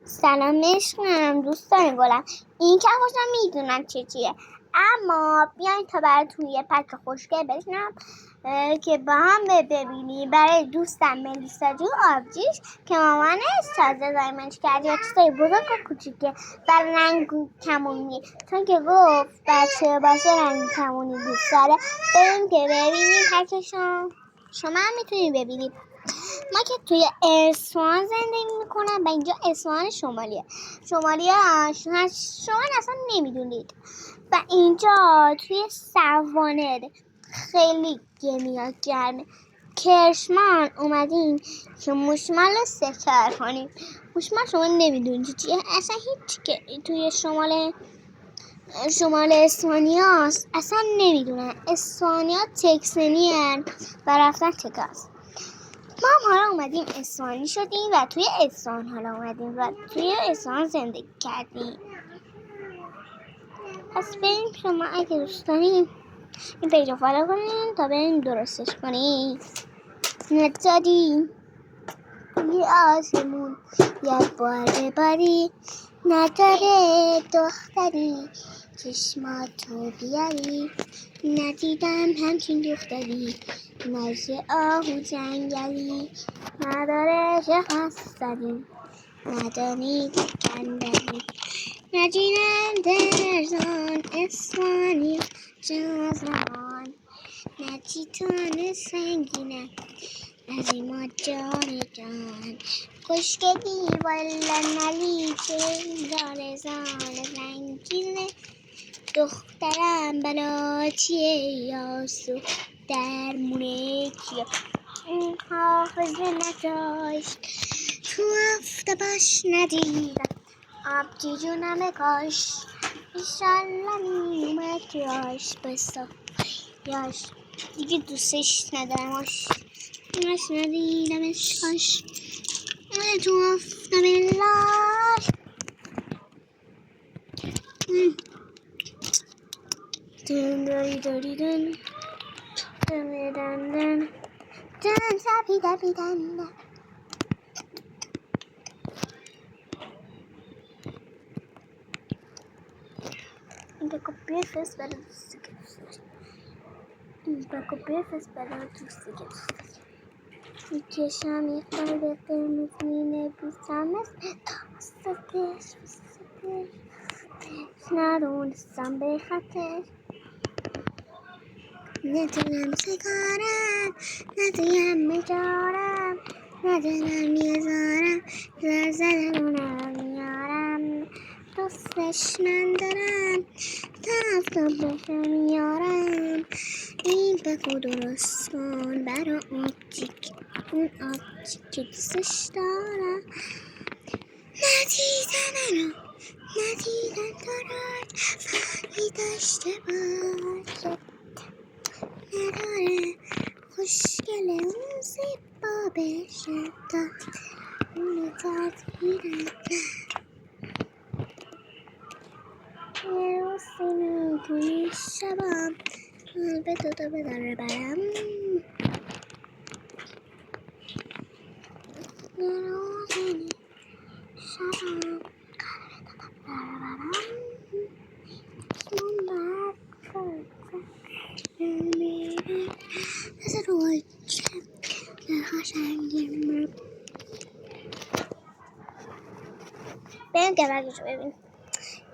سلام عشقم، دوستان گلم. این که خوشم میدونم چیه، اما بیاین تا براتون یه پک خوشگل بشنم که با هم ببینی. برای دوستم ملیسا جون آبجیش که مامانش تازه زایمنش کرد، یا چیزای بزرگ و کوچیکه و رنگ کمونی، چون که گفت بچه باشه رنگ کمونی دوست داره. بریم که ببینیم پکشون. شما هم میتونید ببینید. ما که توی اصفهان زندگی میکنم و اینجا اصفهان شمالیه. شما اصلا نمیدونید. و اینجا توی سوانه خیلی گرمه. کرشمان اومدیم که موشمال رو سکر کنیم. موشمال شما نمیدونید چیه اصلا، هیچ که توی شمال اسپانیاست اصلا نمیدونن. اسپانیا تکسنی هن و رفتن تکاس. ما حالا اومدیم اصفهانی شدیم و توی اصفهان حالا اومدیم و توی اصفهان زندگی کردیم. پس بریم شما اگه دوست داریم این پیج رو فالو کنیم تا بریم درستش کنیم. نداریم یه آسمون یه بار باری نداره دختری چشماتو بیاری. ندیدم همچین دختری نزد آهو جنگلی نداره شخص داریم ندانی کندری ندیدم درزان اسوانی جازمان نچیتان سنگینه از این ما جان کشکدی والا نلیچه دارزان رنگینه دخترم بلا چیه یاسو درمونه کیه این حافظه نداشت تو هفته باش ندیدم آبجی جونم کاش ایشالله میومد یاش بسا یاش دیگه دوستش ندارمش ندیدمش کاش تو هفته بلاش دن داری داری دن دن دن دن دن سبی دبی دن دن. این که بفرست برای دوستی که دوست داشت. این که بفرست برای دوستی که دوست داشت. میکشم یه قلب قرمز مینویسم ستش ندونستم به خطش ندونم سکارم ندونم مجارم ندونم یه زارم زدنونم میارم دوستش من دارم تصابش میارم. این بگو درست کن برا آبجیک اون آبجیک که دوستش دارم. ندیدن دارد فهمی داشته باشه نداره خوشگله اون زیبا بشه تا اونو تدهیرم یه روزی میتونی شبام به تو بداره برم یه روزی شبام بریم که پکشو ببین.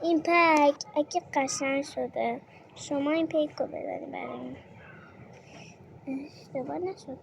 این پک اگه قشنگ شده شما این پیک رو بذاریم برای این اشتباه نشد.